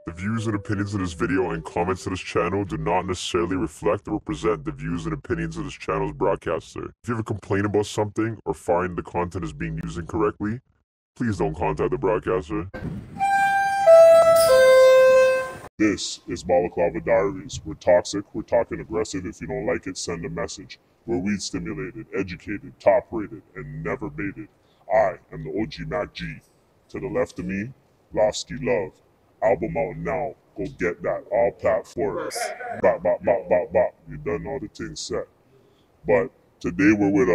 The views and opinions of this video and comments to this channel do not necessarily reflect or represent the views and opinions of this channel's broadcaster. If you have a complaint about something or find the content is being used incorrectly, please don't contact the broadcaster. This is Balaclava Diaries. We're toxic, we're talking aggressive. If you don't like it, send a message. We're weed stimulated, educated, top rated, and never baited. I am the OG MacG. To the left of me, Lofsky Love. Album out now. Go get that. All platforms. Bop, bop, bop, bop, bop. You done all the things set. But today we're with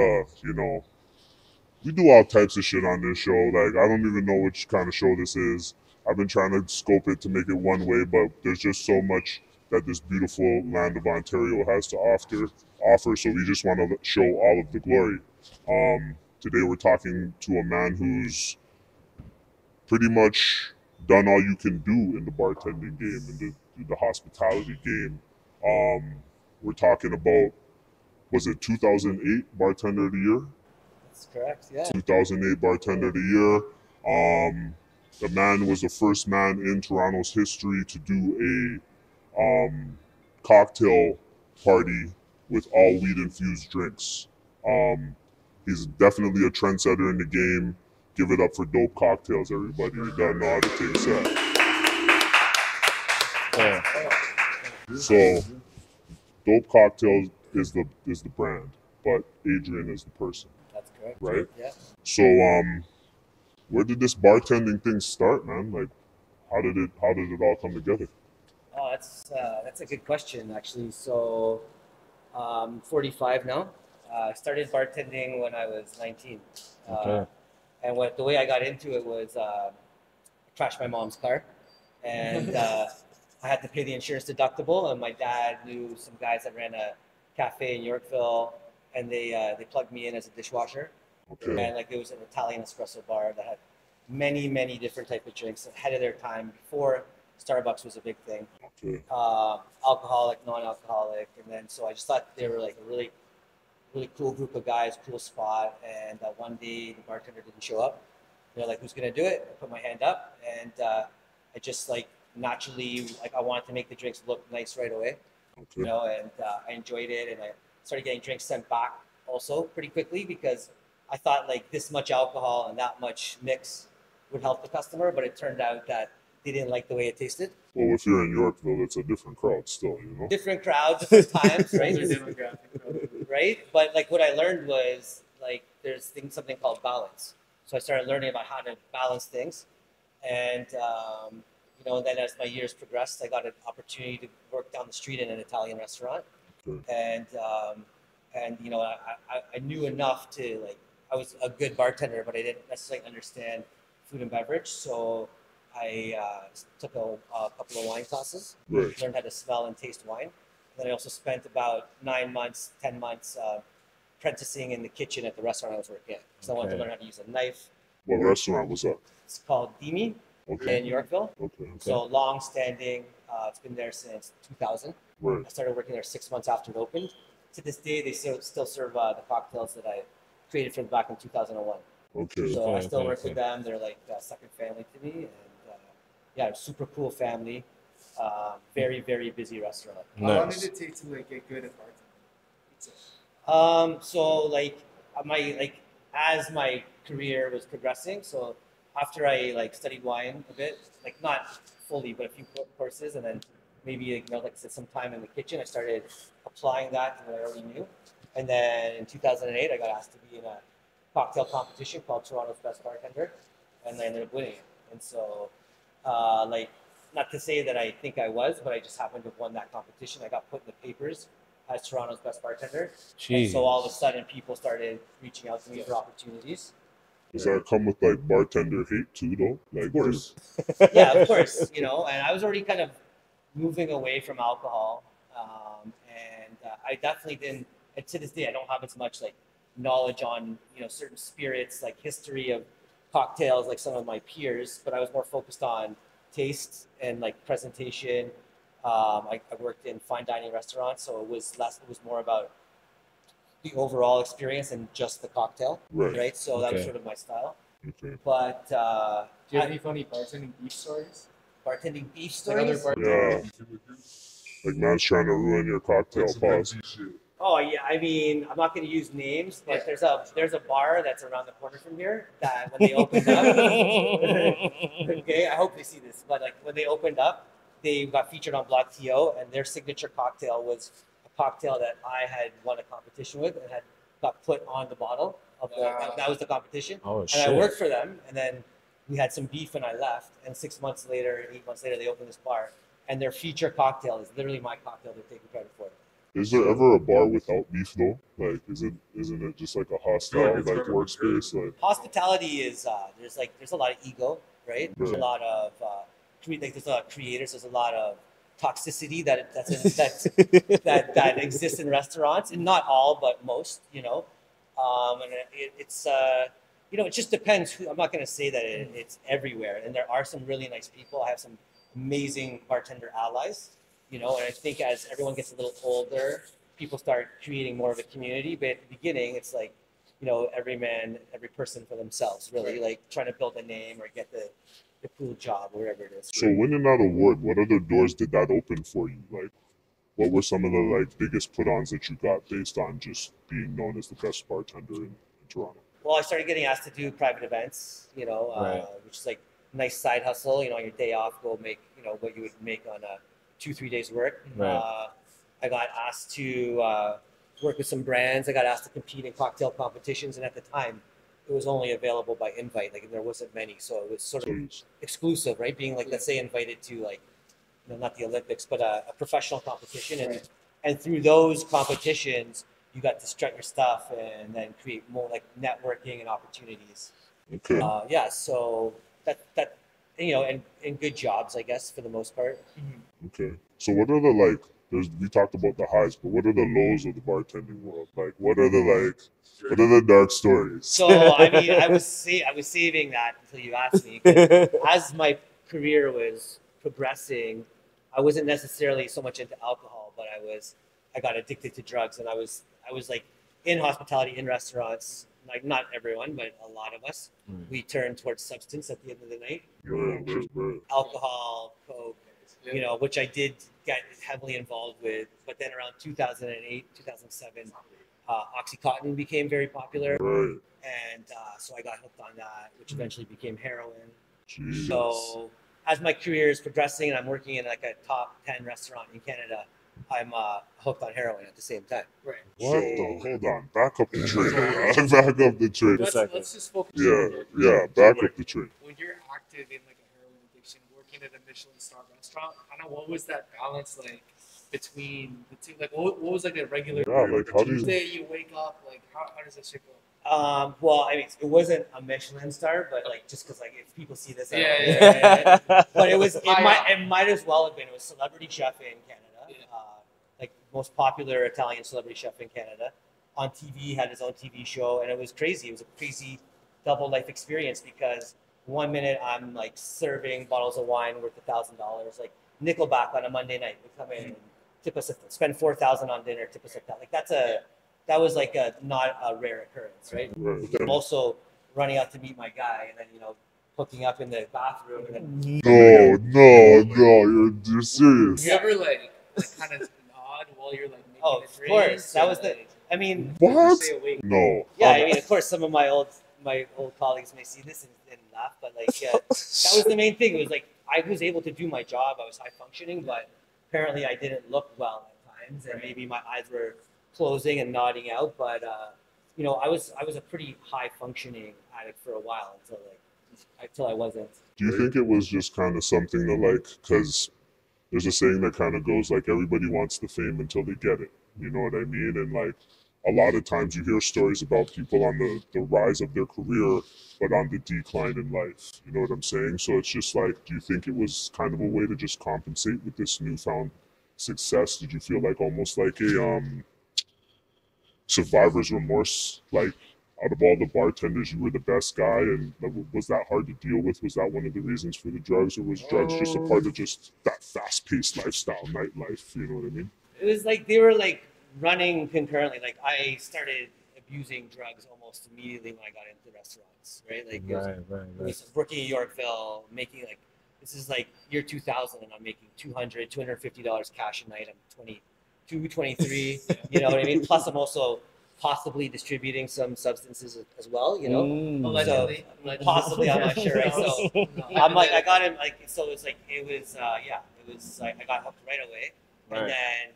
we do all types of shit on this show. Like, I don't even know which kind of show this is. I've been trying to scope it to make it one way, but there's just so much that this beautiful land of Ontario has to offer. So we just want to show all of the glory. Today we're talking to a man who's pretty much done all you can do in the bartending game, in the hospitality game. We're talking about, was it 2008 Bartender of the Year? That's correct, yeah. 2008 Bartender of the Year. The man was the first man in Toronto's history to do a cocktail party with all weed-infused drinks. He's definitely a trendsetter in the game. Give it up for Dope Cocktails, everybody. You don't know how to take set. So, Dope Cocktails is the brand, but Adrian is the person. That's correct. Right? Yeah. So, where did this bartending thing start, man? Like, how did it all come together? Oh, that's a good question, actually. So, 45 now. I started bartending when I was 19. Okay. And the way I got into it was I crashed my mom's car, and I had to pay the insurance deductible. And my dad knew some guys that ran a cafe in Yorkville, and they plugged me in as a dishwasher. Okay. And like it was an Italian espresso bar that had many different type of drinks ahead of their time before Starbucks was a big thing. Okay. Alcoholic, non-alcoholic, and then so I just thought they were like a really cool group of guys, cool spot. And one day the bartender didn't show up. They're like, "Who's gonna do it?" I put my hand up, and I just like naturally I wanted to make the drinks look nice right away, Okay. and I enjoyed it, and I started getting drinks sent back also pretty quickly because I thought like this much alcohol and that much mix would help the customer, but it turned out that they didn't like the way it tasted. Well, if you're in Yorkville, it's a different crowd still, you know? Different crowd, different times, right? Right? But like what I learned was like there's something called balance. So I started learning about how to balance things. And, and then as my years progressed, I got an opportunity to work down the street in an Italian restaurant. Okay. And I knew enough to like, I was a good bartender, but I didn't necessarily understand food and beverage. So I took a couple of wine classes, Right. learned how to smell and taste wine. Then I also spent about 9 months, 10 months apprenticing in the kitchen at the restaurant I was working at. So I wanted to learn how to use a knife. What restaurant was that? It's called Dimi Okay. in Yorkville. Okay. So long standing. It's been there since 2000. Right. I started working there 6 months after it opened. To this day, they still serve the cocktails that I created from back in 2001. Okay. So I still work with them. They're like a second family to me. And super cool family. Very busy restaurant. Nice. How long did it take to like get good at bartending? So as my career was progressing, so after I studied wine a bit, like not fully, but a few courses, and then maybe like I said, some time in the kitchen, I started applying that to what I already knew. And then in 2008, I got asked to be in a cocktail competition called Toronto's Best Bartender, and I ended up winning it. And so, not to say that I think I was, but I just happened to have won that competition. I got put in the papers as Toronto's Best Bartender. And so all of a sudden, people started reaching out to me for opportunities. Does that come with like bartender hate too, though? Like, Of course. Yeah, of course. And I was already kind of moving away from alcohol, and I definitely didn't. And to this day, I don't have as much like knowledge on certain spirits, like history of cocktails, like some of my peers. But I was more focused on taste and like presentation. I worked in fine dining restaurants, so it was more about the overall experience and just the cocktail, Right. So that was Okay. sort of my style. Okay. But Do you have any funny bartending beef stories? bartending beef Like other stories. bartenders. Like man's trying to ruin your cocktail. Pause. Oh yeah, I mean, I'm not going to use names, but there's a bar that's around the corner from here that when they opened up, okay, I hope they see this, but like when they opened up, they got featured on Block TO, and their signature cocktail was a cocktail that I had won a competition with and had got put on the bottle of the. That was the competition, Oh, and shit. I worked for them, and then we had some beef, and I left, and 6 months later, 8 months later, they opened this bar, and their feature cocktail is literally my cocktail they're taking credit for. Is there ever a bar without beef though? Like, isn't it just like a hostile like workspace? Like, hospitality is there's a lot of ego, right? There's a Right. lot of there's a lot of creators. There's a lot of toxicity that exists in restaurants, and not all, but most. And it's it just depends. I'm not going to say that it's everywhere, and there are some really nice people. I have some amazing bartender allies. And I think as everyone gets a little older, people start creating more of a community. But at the beginning, it's like, every man, every person for themselves, really, like trying to build a name or get the cool job, whatever it is. so winning that award, what other doors did that open for you? Like, what were some of the like biggest put-ons that you got based on just being known as the best bartender in Toronto? Well, I started getting asked to do private events, Right. which is like nice side hustle. On your day off, go make what you would make on 2-3 days work. Right. I got asked to work with some brands. I got asked to compete in cocktail competitions, and at the time, it was only available by invite. Like there wasn't many, so it was sort of exclusive, right? Being like, let's say, invited to like, not the Olympics, but a professional competition, and through those competitions, you got to strut your stuff and then create more like networking and opportunities. Okay. So that and good jobs, I guess, for the most part. Okay. So what are the like? We talked about the highs, but what are the lows of the bartending world? Like, what are the dark stories? So I mean, I was saving that until you asked me. 'Cause as my career was progressing, I wasn't necessarily so much into alcohol, but I got addicted to drugs, and I was like in hospitality, in restaurants. Like not everyone, but a lot of us, we turn towards substance at the end of the night. Right. Alcohol, coke, which I did get heavily involved with. But then around 2008, 2007, Oxycontin became very popular, Right. and so I got hooked on that, which eventually became heroin. Jesus. So as my career is progressing and I'm working in like a top 10 restaurant in Canada, I'm hooked on heroin at the same time. Right. What the? Hold on. Back up the train. Back up the train. Let's just focus. Yeah. Back up the train. When you're active in like a heroin addiction, working at a Michelin star restaurant, kind of what was that balance like between the two? Like, what was like a regular How do you? Tuesday? You wake up, like, how does that shit go? Well, I mean, it wasn't a Michelin star, but like just because like if people see this, I don't Yeah. know. But it might as well have been. It was celebrity chef in Canada, like most popular Italian celebrity chef in Canada. On TV, had his own TV show, and it was crazy. It was a crazy double life experience because 1 minute I'm like serving bottles of wine worth $1,000, like Nickelback on a Monday night would come in and tip us, spend $4,000 on dinner, tip us like that. Like that was like not a rare occurrence, right? Right. I'm also running out to meet my guy, and then hooking up in the bathroom, and then No, you're serious. You ever like kind of nod while you're like making of a drink? course that was or, the. like, I mean, What? stay awake? No. yeah, I mean, of course, some of my old colleagues may see this and laugh, but like that was the main thing. It was like I was able to do my job. I was high functioning, but apparently I didn't look well at times, and maybe my eyes were closing and nodding out. But I was a pretty high functioning addict for a while until I wasn't. Do you think it was just kind of something to like, because there's a saying that kind of goes like everybody wants the fame until they get it. You know what I mean? And like a lot of times you hear stories about people on the rise of their career, but on the decline in life. You know what I'm saying? So it's just like, do you think it was kind of a way to just compensate with this newfound success? Did you feel like almost like a survivor's remorse? Like out of all the bartenders, you were the best guy, and was that hard to deal with? Was that one of the reasons for the drugs, or was drugs just a part of just that fast-paced lifestyle, nightlife? You know what I mean? It was like they were like running concurrently. Like I started abusing drugs almost immediately when I got into restaurants, right? Like it was Right. was working in Yorkville, making like this is like year 2000 and I'm making $250 cash a night. I'm 22, 23, you know what I mean? Plus I'm also possibly distributing some substances as well, you know? Allegedly. Possibly, I'm not sure, right? So I'm like, I got him, like, so it's like, it was, like, I got hooked right away. Right. And then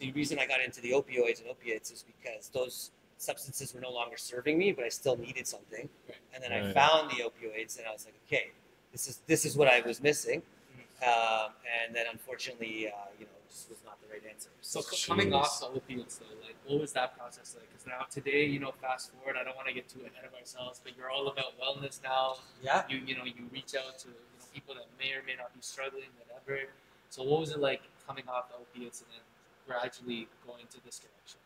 the reason I got into the opioids and opiates is because those substances were no longer serving me, but I still needed something. And then I Right. found the opioids, and I was like, okay, this is what I was missing. And then unfortunately, you know, this was not the right answer. So coming off the opiates though, like what was that process like? Because now today, you know, fast forward, I don't want to get too ahead of ourselves, but you're all about wellness now. Yeah. You know, you reach out to people that may or may not be struggling, whatever. So what was it like coming off the opiates and then gradually going to this direction?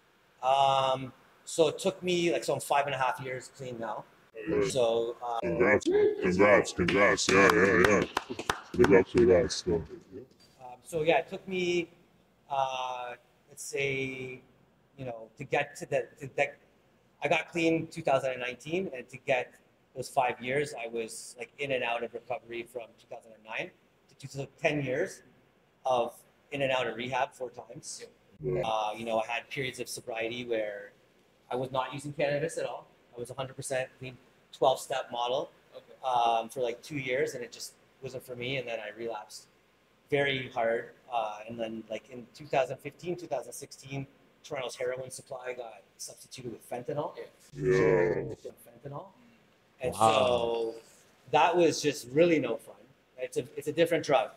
So it took me like, so I'm 5.5 years clean now. Yeah. So Congrats. Yeah. Big up to that stuff. so yeah, it took me, let's say, you know, to get to that, I got clean 2019, and to get those 5 years, I was like in and out of recovery from 2009 to 10 years of in and out of rehab 4 times. Yeah. You know, I had periods of sobriety where I was not using cannabis at all. I was 100% clean, 12-step model for like 2 years, and it just wasn't for me. And then I relapsed very hard. And then like in 2015, 2016, Toronto's heroin supply got substituted with fentanyl. Yeah. Fentanyl. And Wow. so that was just really no fun. It's a different drug.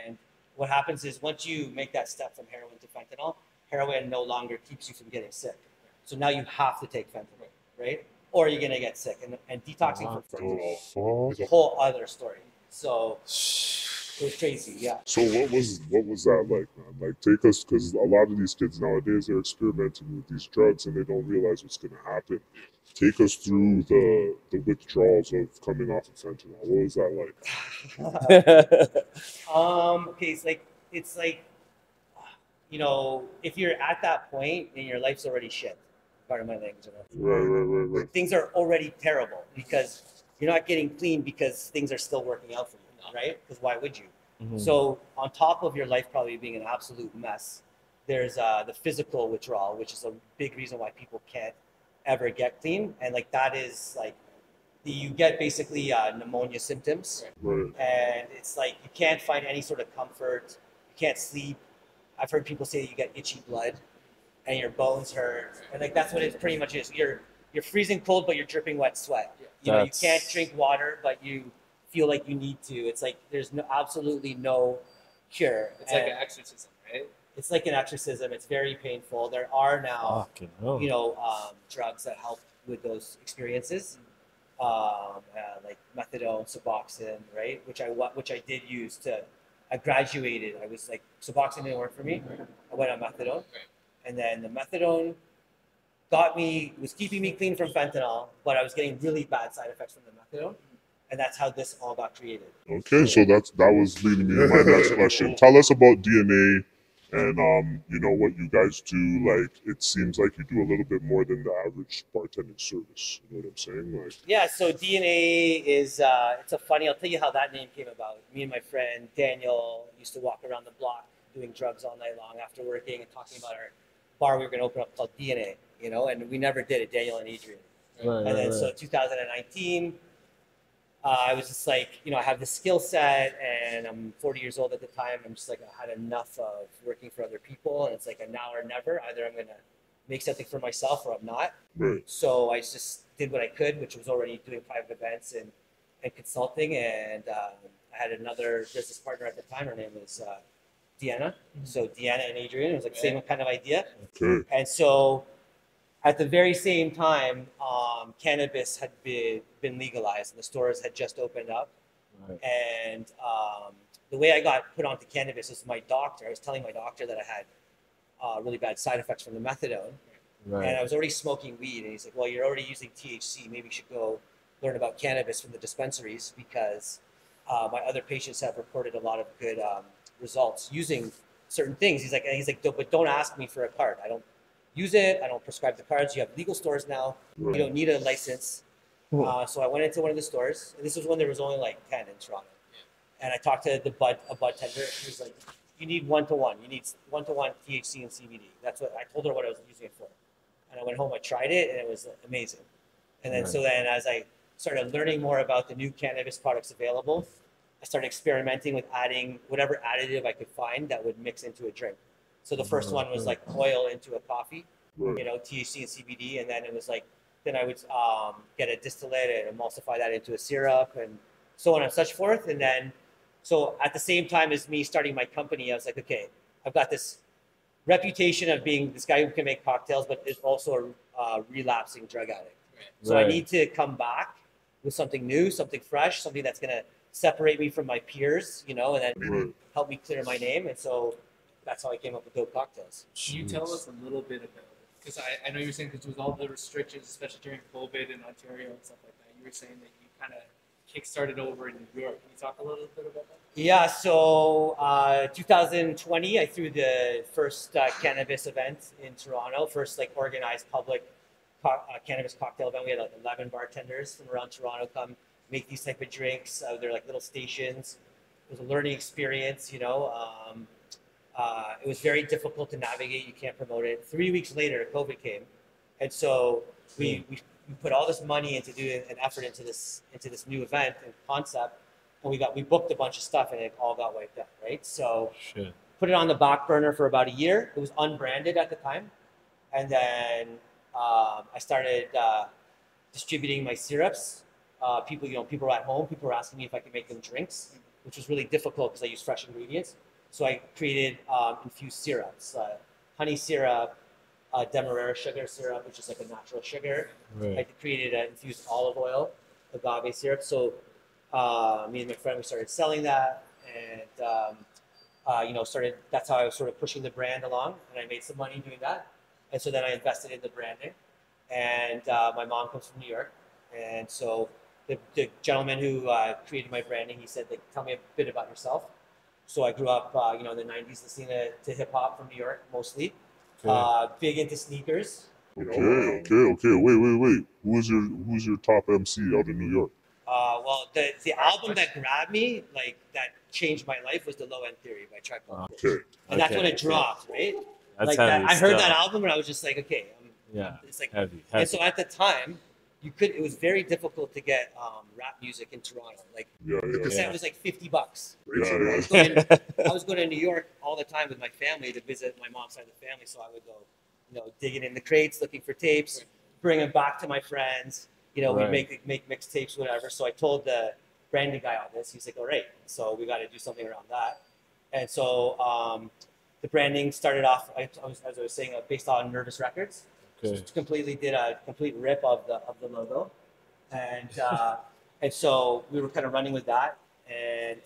And what happens is once you make that step from heroin to fentanyl, heroin no longer keeps you from getting sick. So now you have to take fentanyl, right? Or you're gonna get sick. And detoxing from fentanyl is a whole other story. So it was crazy, yeah. So what was that like, man? Like, take us, because a lot of these kids nowadays are experimenting with these drugs and they don't realize what's going to happen. Take us through the withdrawals of coming off of fentanyl. What was that like? Okay, it's like, you know, if you're at that point and your life's already shit, pardon my language, Right. things are already terrible because you're not getting clean because things are still working out for you, right? Because why would you? Mhm. So on top of your life probably being an absolute mess, there's the physical withdrawal, which is a big reason why people can't ever get clean. And like that is like, you get basically pneumonia symptoms, Right. and it's like you can't find any sort of comfort. You can't sleep. I've heard people say you get itchy blood, and your bones hurt, and like that's what it pretty much is. You're freezing cold, but you're dripping wet sweat. You know, you can't drink water, but you feel like you need to. It's like there's absolutely no cure. It's like an exorcism, right? It's like an exorcism. It's very painful. There are now, Fucking hell. you know, drugs that help with those experiences, like methadone, Suboxone, right? Which I did use to. I graduated. I was like, Suboxone didn't work for me. I went on methadone, and then the methadone was keeping me clean from fentanyl, but I was getting really bad side effects from the methadone, and that's how this all got created. Okay, so that was leading me to my next question. Tell us about DNA and you know, what you guys do. Like, it seems like you do a little bit more than the average bartending service. You know what I'm saying? Like, yeah, so DNA is it's a funny. I'll tell you how that name came about. Me and my friend Daniel used to walk around the block doing drugs all night long after working and talking about our bar we were going to open up called DNA. You know, and we never did it. Daniel and Adrian. Right, And then so 2019. I was just like, you know, I have the skill set and I'm 40 years old at the time. I'm just like, I had enough of working for other people. And it's like a now or never. Either I'm going to make something for myself or I'm not. right. So I just did what I could, which was already doing private events and consulting. And I had another business partner at the time. Her name was Deanna. So Deanna and Adrian, it was like the same kind of idea. Okay. And so at the very same time, cannabis had been legalized and the stores had just opened up. Right. And the way I got put onto cannabis was my doctor. I was telling my doctor that I had really bad side effects from the methadone. Right. And I was already smoking weed. And he's like, well, you're already using THC. Maybe you should go learn about cannabis from the dispensaries because my other patients have reported a lot of good results using certain things. He's like, but don't ask me for a card. I don't use it. I don't prescribe the cards. You have legal stores now. Right. You don't need a license. So I went into one of the stores. And this was when there was only like 10 in Toronto. and I talked to a bud tender. She was like, "You need 1-to-1. You need 1-to-1 THC and CBD." That's what I told her what I was using it for. And I went home, I tried it, and it was amazing. And then so then as I started learning more about the new cannabis products available, I started experimenting with adding whatever additive I could find that would mix into a drink. So the first one was like oil into a coffee, you know, THC and CBD, and then it was like then I would get a distillate and emulsify that into a syrup and so on and such forth. And then so at the same time as me starting my company, I was like, okay, I've got this reputation of being this guy who can make cocktails, but is also a relapsing drug addict. So I need to come back with something new, something fresh, something that's going to separate me from my peers, you know, and then maybe help me clear my name. And so that's how I came up with Dope Cocktails. Can you tell us a little bit about it? Because I know you were saying because with all the restrictions, especially during COVID in Ontario and stuff like that, you were saying that you kind of kickstarted over in New York. Can you talk a little bit about that? Yeah, so 2020, I threw the first cannabis event in Toronto, first like organized public cannabis cocktail event. We had like 11 bartenders from around Toronto come make these type of drinks. They're like little stations. It was a learning experience, you know. It was very difficult to navigate. You can't promote it. 3 weeks later, COVID came, and so we put all this money into doing an effort into this new event and concept, and we booked a bunch of stuff, and it all got wiped out, right? So put it on the back burner for about a year. It was unbranded at the time, and then I started distributing my syrups. People were at home. People were asking me if I could make them drinks, which was really difficult because I use fresh ingredients. So I created infused syrups, honey syrup, demerara sugar syrup, which is like a natural sugar. I created an infused olive oil, agave syrup. So me and my friend, we started selling that, and that's how I was sort of pushing the brand along, and I made some money doing that. And so then I invested in the branding, and my mom comes from New York, and so the gentleman who created my branding, he said, like, tell me a bit about yourself. So I grew up, in the 90s, listening to hip hop from New York, mostly. Big into sneakers. Okay. Wait. Who's your top MC out in New York? Well, the album that grabbed me, like that changed my life, was the Low End Theory by Tribe Called Quest. And that's when it dropped, right? That's like that, I heard that album and I was just like, okay, it's like heavy. And so at the time, it was very difficult to get rap music in Toronto. Like the cassette was like $50. I was going to New York all the time with my family to visit my mom's side of the family, so I would go, digging in the crates, looking for tapes, bring them back to my friends. We'd make mixtapes, whatever. So I told the branding guy on this. He's like, all right, so we got to do something around that. And so the branding started off, as I was saying, based on Nervous Records. So completely did a complete rip of the logo, and so we were kind of running with that, and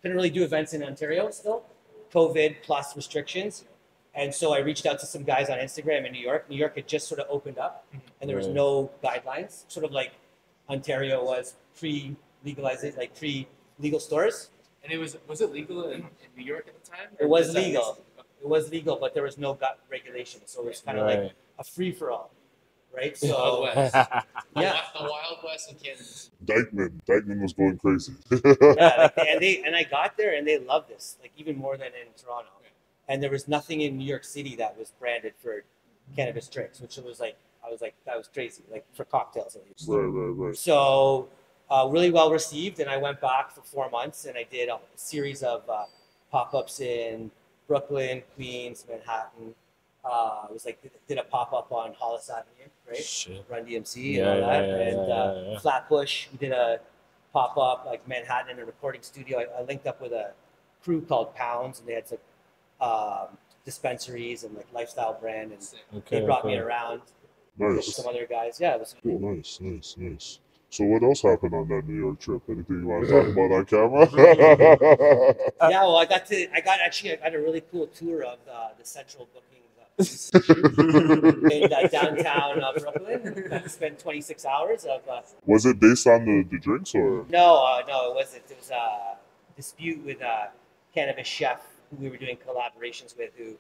couldn't really do events in Ontario still, COVID plus restrictions, and so I reached out to some guys on Instagram in New York. New York had just sort of opened up, and there was no guidelines, sort of like Ontario was pre-legalizing, like pre-legal stores. And was it legal in New York at the time? It was legal. It was legal, but there was no regulation, so it was kind of like a free for all, right? So Wild West. Yeah, the Wild West in Canada. Dykeman was going crazy. and I got there and they loved this, like even more than in Toronto. And there was nothing in New York City that was branded for cannabis drinks, which was like I was like that was crazy, like for cocktails at least. Right. So really well received, and I went back for 4 months and I did a series of pop-ups in Brooklyn, Queens, Manhattan. It was like did a pop-up on Hollis Avenue, right? Run DMC and all that. And Flatbush, we did a pop-up like Manhattan in a recording studio. I linked up with a crew called Pounds, and they had some dispensaries and like lifestyle brand, and they brought me around. Nice. With some other guys. Yeah, it was cool. Nice. So what else happened on that New York trip? Anything you want to talk about on camera? Yeah, well, I got a really cool tour of the central booking in downtown Brooklyn. I spent 26 hours of. Was it based on the drinks or? No, it wasn't. It was a dispute with a cannabis chef who we were doing collaborations with, who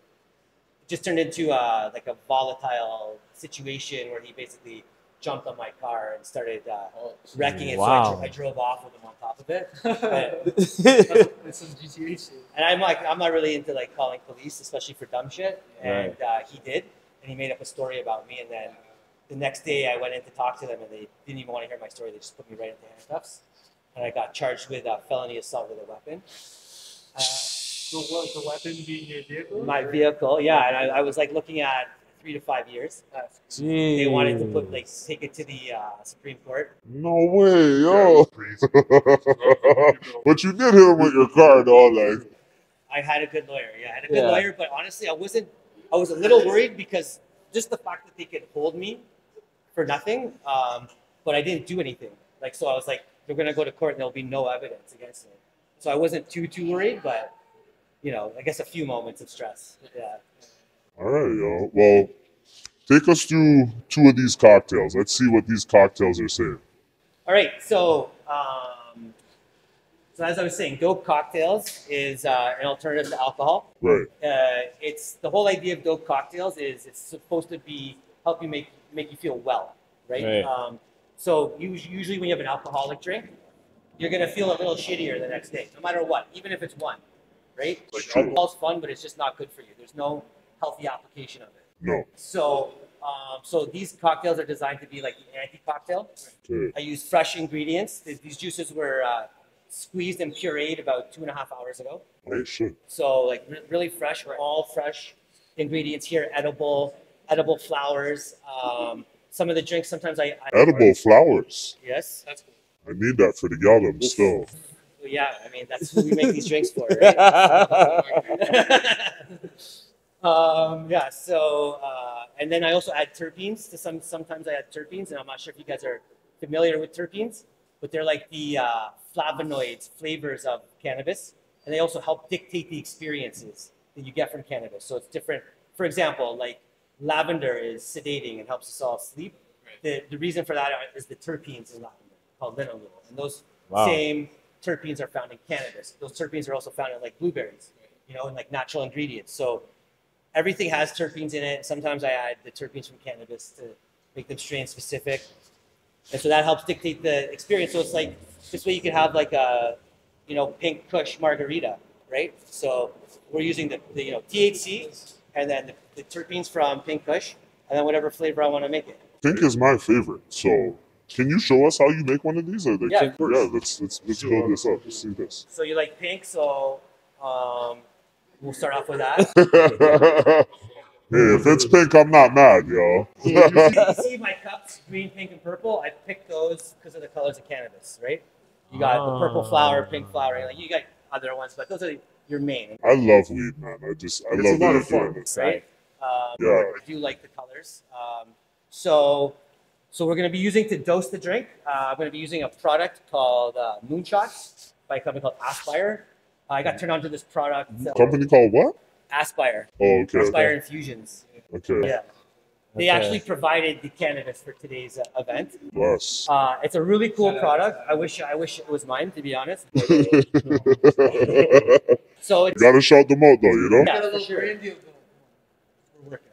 just turned into like a volatile situation where he basically jumped on my car and started wrecking it. Wow. So I drove off with him on top of it. It's some GTA shit. And I'm not really into like calling police, especially for dumb shit. And he did, and he made up a story about me. And then the next day, I went in to talk to them, and they didn't even want to hear my story. They just put me right into handcuffs, and I got charged with felony assault with a weapon. The weapon being your vehicle? My vehicle, yeah. And I was like looking at 3 to 5 years. Jeez. They wanted to take it to the Supreme Court. No way, yo. But you did hit him with your car, though, like. I had a good lawyer. Yeah, I had a good lawyer, but honestly, I was a little worried because just the fact that they could hold me for nothing, but I didn't do anything. Like, so I was like, they're gonna go to court and there'll be no evidence against me. So I wasn't too worried, but you know, I guess a few moments of stress. Yeah. All right, yo. Well, take us through 2 of these cocktails. Let's see what these cocktails are saying. All right, so so as I was saying, dope cocktails is an alternative to alcohol. Right. It's the whole idea of dope cocktails is it's supposed to help you make you feel well, right? So usually when you have an alcoholic drink, you're gonna feel a little shittier the next day, no matter what, even if it's one, right? Sure. Alcohol's fun, but it's just not good for you. There's no healthy application of it. No. So so these cocktails are designed to be like the anti-cocktail. Okay. I use fresh ingredients. These juices were squeezed and pureed about 2.5 hours ago. Oh, shit. So like really fresh, all fresh ingredients here, edible flowers. Some of the drinks sometimes I Edible flowers. Yes. That's cool. I need that for the gallum still. Well, yeah, I mean that's what we make these drinks for, right? Yeah. So and then I also add terpenes to sometimes I add terpenes, and I'm not sure if you guys are familiar with terpenes, but they're like the flavonoids, flavors of cannabis, and they also help dictate the experiences that you get from cannabis. So it's different. For example, like lavender is sedating and helps us all sleep. Right. The reason for that is the terpenes in lavender called linalool, and those Wow. same terpenes are found in cannabis. Those terpenes are also found in like blueberries, you know, and like natural ingredients. So everything has terpenes in it. Sometimes I add the terpenes from cannabis to make them strain specific. And so that helps dictate the experience. So it's like, this way you could have like a, you know, pink kush margarita, right? So we're using the you know, THC and then the terpenes from pink kush and then whatever flavor I want to make it. Pink is my favorite. So, can you show us how you make one of these? Or Yeah, of course. Yeah, let's build this up. Let's see this. So you like pink, so we'll start off with that. Hey, if it's pink, I'm not mad, yo. You see my cups, green, pink, and purple? I picked those because of the colors of cannabis, right? You got the purple flower, pink flower, like you got other ones, but those are your main, I love weed, man. I love a lot of fun. right? Yeah. I do like the colors. So we're going to be using to dose the drink. I'm going to be using a product called Moonshots by a company called Aspire. I got turned on to this product. Company called what? Aspire. Oh, okay. Aspire Infusions. Okay. Yeah. They actually provided the cannabis for today's event. Bless. It's a really cool product. I wish it was mine, to be honest. So it's Gotta shout them out, though, you know? Yeah, Got a for little sure. brand deal going. We're working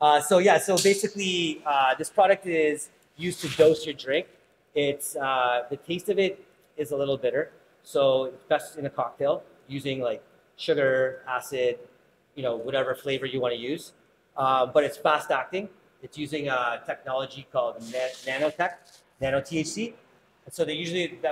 on it. So basically, this product is used to dose your drink. It's the taste of it is a little bitter, so it's best in a cocktail using like sugar, acid, you know, whatever flavor you want to use. But it's fast acting. It's using a technology called nanotech, nano THC. And so the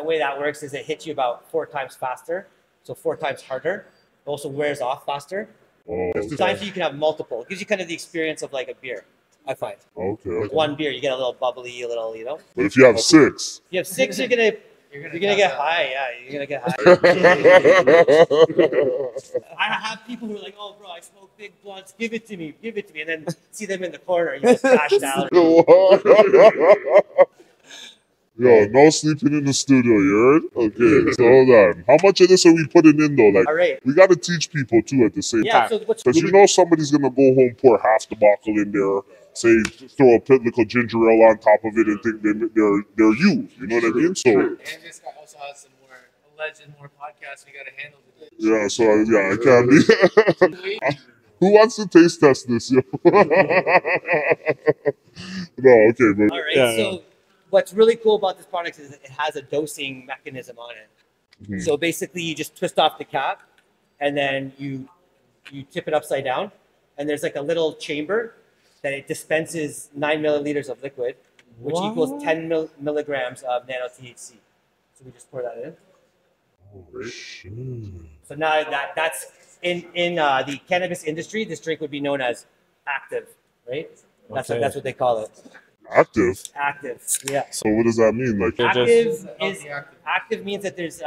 way that works is it hits you about 4 times faster, so 4 times harder. It also wears off faster. Oh, It's designed so you can have multiple. It gives you kind of the experience of like a beer, I find. okay. With one beer, you get a little bubbly, a little, you know. But if you have 6, If you have 6, you're gonna get high. Yeah, you're gonna get high. I have people who are like, "Oh, bro, I smoke big blunts. Give it to me, and then see them in the corner, you know, cashed out. Yo, no sleeping in the studio, you heard? Okay, so hold on. How much of this are we putting in, though? Like, All right. we gotta teach people, too, at the same Yeah. time. So what's Because you know somebody's gonna go home, pour half the bottle in there, say, throw a little ginger ale on top of it and think they're you. You know what I mean? So, And this guy also has some more podcasts we got to handle today. yeah, so, yeah, I can't be. Who wants to taste test this, yo? No, okay, but All right. Yeah, So what's really cool about this product is it has a dosing mechanism on it. Mhm. So basically, you just twist off the cap, and then you tip it upside down, and there's like a little chamber that it dispenses 9 milliliters of liquid, which equals 10 milligrams of nano THC. So we just pour that in. oh, shit. So now that's in the cannabis industry, this drink would be known as active, right? Okay. That's what they call it. Active. Active. Yeah. So what does that mean? Like, They're just- Active means that there's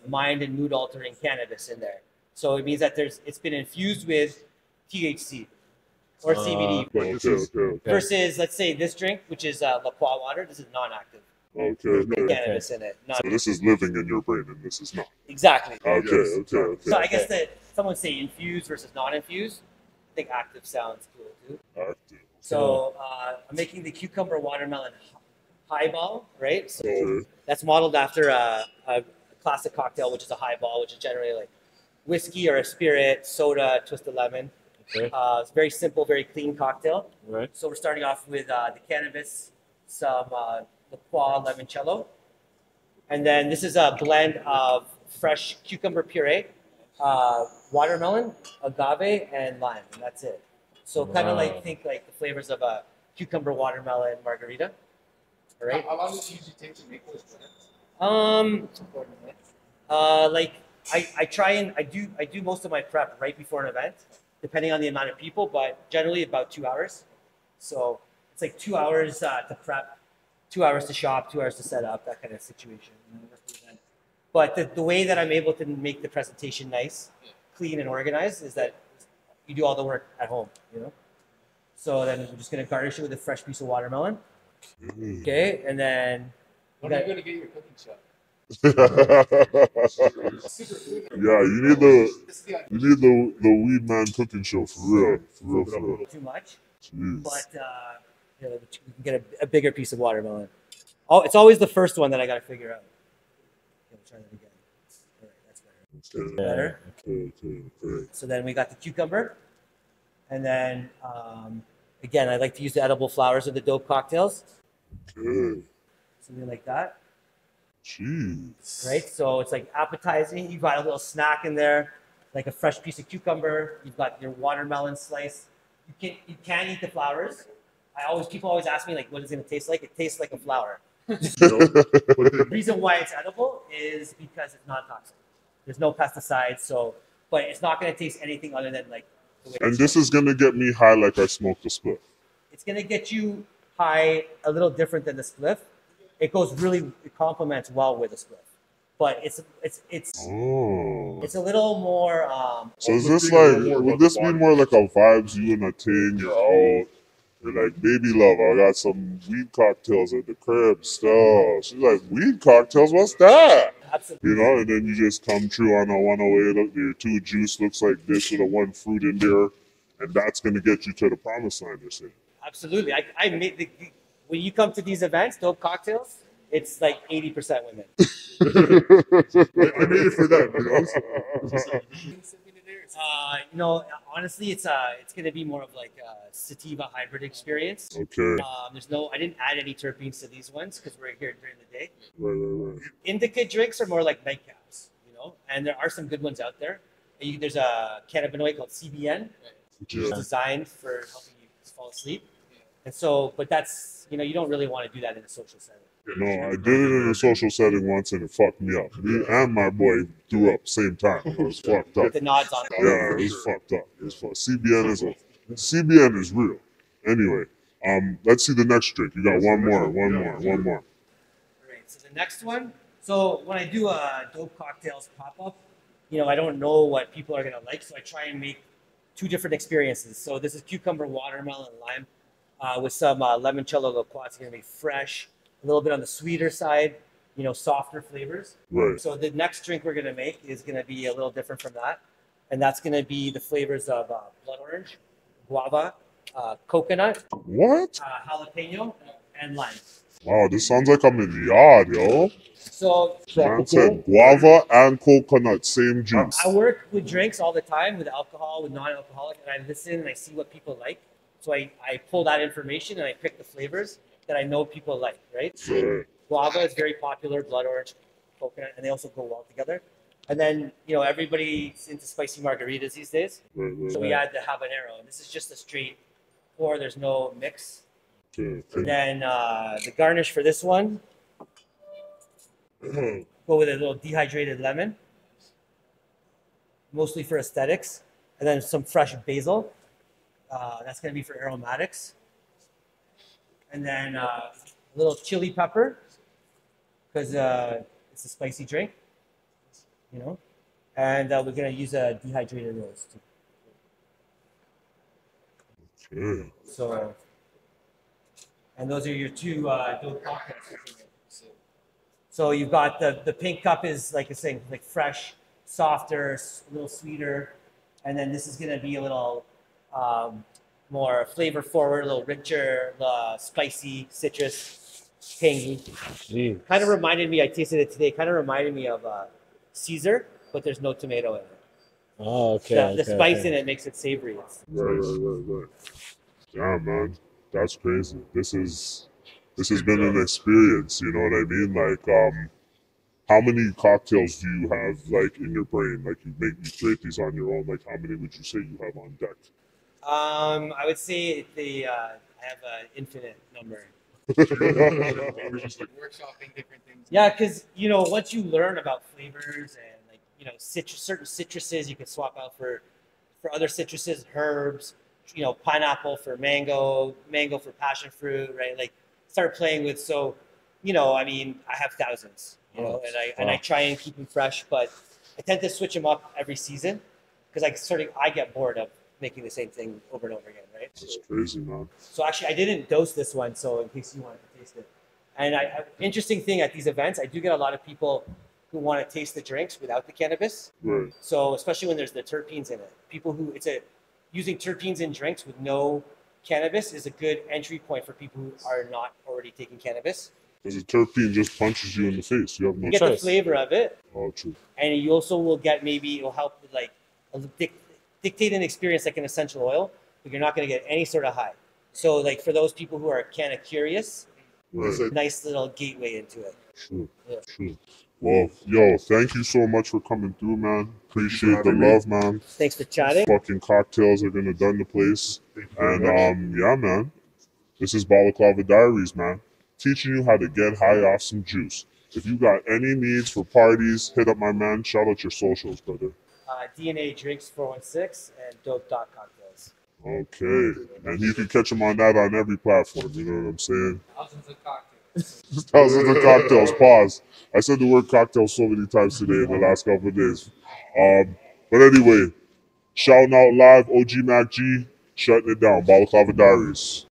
mind and mood altering cannabis in there. So it means that it's been infused with THC or CBD. okay. Versus, let's say, this drink, which is La Croix water. This is non-active. Okay. No cannabis in it. So this is living in your brain, and this is not. Exactly. Okay. So I guess that someone say infused versus non-infused. I think active sounds cool too. Active. So I'm making the cucumber watermelon highball, right? So Okay. that's modeled after a classic cocktail, which is a highball, which is generally like whiskey or a spirit, soda, twisted lemon. Okay. It's very simple, very clean cocktail. Right. So we're starting off with the cannabis, some La Croix limoncello, and then this is a blend of fresh cucumber puree, watermelon, agave, and lime, and that's it. So kind of Wow. like think like the flavors of a cucumber watermelon margarita. All right. How long does it usually take to make those blends? 40 minutes. Like I try and I do most of my prep right before an event, depending on the amount of people, but generally about 2 hours. So it's like 2 hours to prep, 2 hours to shop, 2 hours to set up, that kind of situation. But the way that I'm able to make the presentation nice, clean, and organized is that you do all the work at home, you know? So then we're just gonna garnish it with a fresh piece of watermelon. Okay, and then When are you going to get your cooking show? Super food. Yeah, you need the This is the weed man cooking show for real. too much, Jeez. but you can get a bigger piece of watermelon. Oh, it's always the first one that I gotta figure out. Okay, we'll try that again. All right, that's better. Okay. Better. Okay. So then we got the cucumber, and then again, I like to use the edible flowers of the dope cocktails, Okay. something like that, Jeez. right? So it's like appetizing. You've got a little snack in there, like a fresh piece of cucumber. You've got your watermelon slice. You can eat the flowers. People always ask me like, what is it gonna taste like? It tastes like a flower. The reason why it's edible is because it's non-toxic. There's no pesticides, but it's not gonna taste anything other than like the way And it's this is gonna get me high like I smoked a spliff. It's gonna get you high a little different than the spliff. It complements well with a spliff, but it's Oh. a little more. So is this like, would this be more like a vibes, you and a ting, you're out, you're like, baby love, I got some weed cocktails at the crib still. She's like, weed cocktails, what's that? Absolutely. You know, and then you just come true on a 108, your 2 juice looks like this with a 1 fruit in there, and that's going to get you to the promised land, you're saying. Absolutely. I made when you come to these events, dope cocktails, it's like 80% women. I made it for them, you know? Honestly, it's gonna be more of like a sativa hybrid experience. Okay. I didn't add any terpenes to these ones because we're here during the day. Right. Indica drinks are more like nightcaps, and there are some good ones out there. There's a cannabinoid called CBN, which is designed for helping you fall asleep. And so, but that's, you don't really want to do that in a social setting. No, I did it in a social setting once and it fucked me up. Me and my boy threw up same time. It was fucked up. With the nods on. Yeah, it was fucked up. CBN is real. Anyway, let's see the next drink. You got one more. All right, so the next one. So when I do a dope cocktails pop-up, I don't know what people are gonna like, so I try and make 2 different experiences. So this is cucumber, watermelon, lime, with some limoncello liqueur. It's gonna be fresh, a little bit on the sweeter side, softer flavors. Right. So the next drink we're gonna make is gonna be a little different from that, and that's gonna be the flavors of blood orange, guava, coconut, What? jalapeno, and lime. Wow, this sounds like I'm in the yard, yo. So Man said guava and coconut, same juice. I work with drinks all the time, with alcohol, with non-alcoholic, and I listen and I see what people like. So I pull that information and I pick the flavors that I know people like, right? Right. Guava is very popular, blood orange, coconut, and they also go well together. And then, you know, everybody's into spicy margaritas these days. Right. So we add the habanero. And this is just a straight pour, there's no mix. Okay. And then the garnish for this one, go with a little dehydrated lemon, mostly for aesthetics. And then some fresh basil. That's going to be for aromatics. And then a little chili pepper, because it's a spicy drink, you know. And we're going to use a dehydrated rose too. Okay. So, and those are your two dope cocktails. So you've got the pink cup is like I saying, like fresh, softer, a little sweeter, and then this is going to be a little more flavor forward, a little richer, spicy, citrus, tangy. Jeez. Kind of reminded me. I tasted it today. Kind of reminded me of Caesar, but there's no tomato in it. Oh, okay. The spice in it makes it savory. Right. Yeah, man, that's crazy. This has been an experience. You know what I mean? Like, how many cocktails do you have like in your brain? Like you create these on your own. Like how many would you say you have on deck? I would say I have an infinite number. Workshopping different things. Yeah, because you know once you learn about flavors and like you know certain citruses you can swap out for other citruses, herbs. You know, pineapple for mango for passion fruit, right? Like start playing with. So, you know, I mean, I have thousands, you know, and I try and keep them fresh, but I tend to switch them up every season because I get bored of making the same thing over and over again, right? That's crazy, man. So actually, I didn't dose this one, so in case you wanted to taste it. And interesting thing at these events, I do get a lot of people who want to taste the drinks without the cannabis. Right. So especially when there's the terpenes in it, people who using terpenes in drinks with no cannabis is a good entry point for people who are not already taking cannabis. Because the terpene just punches you in the face. You have no You get choice. the flavor of it, Oh, true. and you also will get it'll help with like dictate an experience like an essential oil, but you're not going to get any sort of high. So like for those people who are kind of curious, it's a nice little gateway into it. True. Yeah. True. Well, yo, thank you so much for coming through, man. Appreciate the love, man. Thanks for chatting. Fucking cocktails are gonna done the place. And yeah, man. This is Balaclava Diaries, man. Teaching you how to get high off some juice. If you got any needs for parties, hit up my man. Shout out your socials, brother. DNA Drinks 416 and Dope Dot Cocktails. Okay. And you can catch him on that on every platform, you know what I'm saying? Thousands of cocktails. Thousands of cocktails. Pause. I said the word cocktail so many times today in the last couple of days. But anyway, shouting out live, OG MacG, shutting it down. Balaclava Diaries.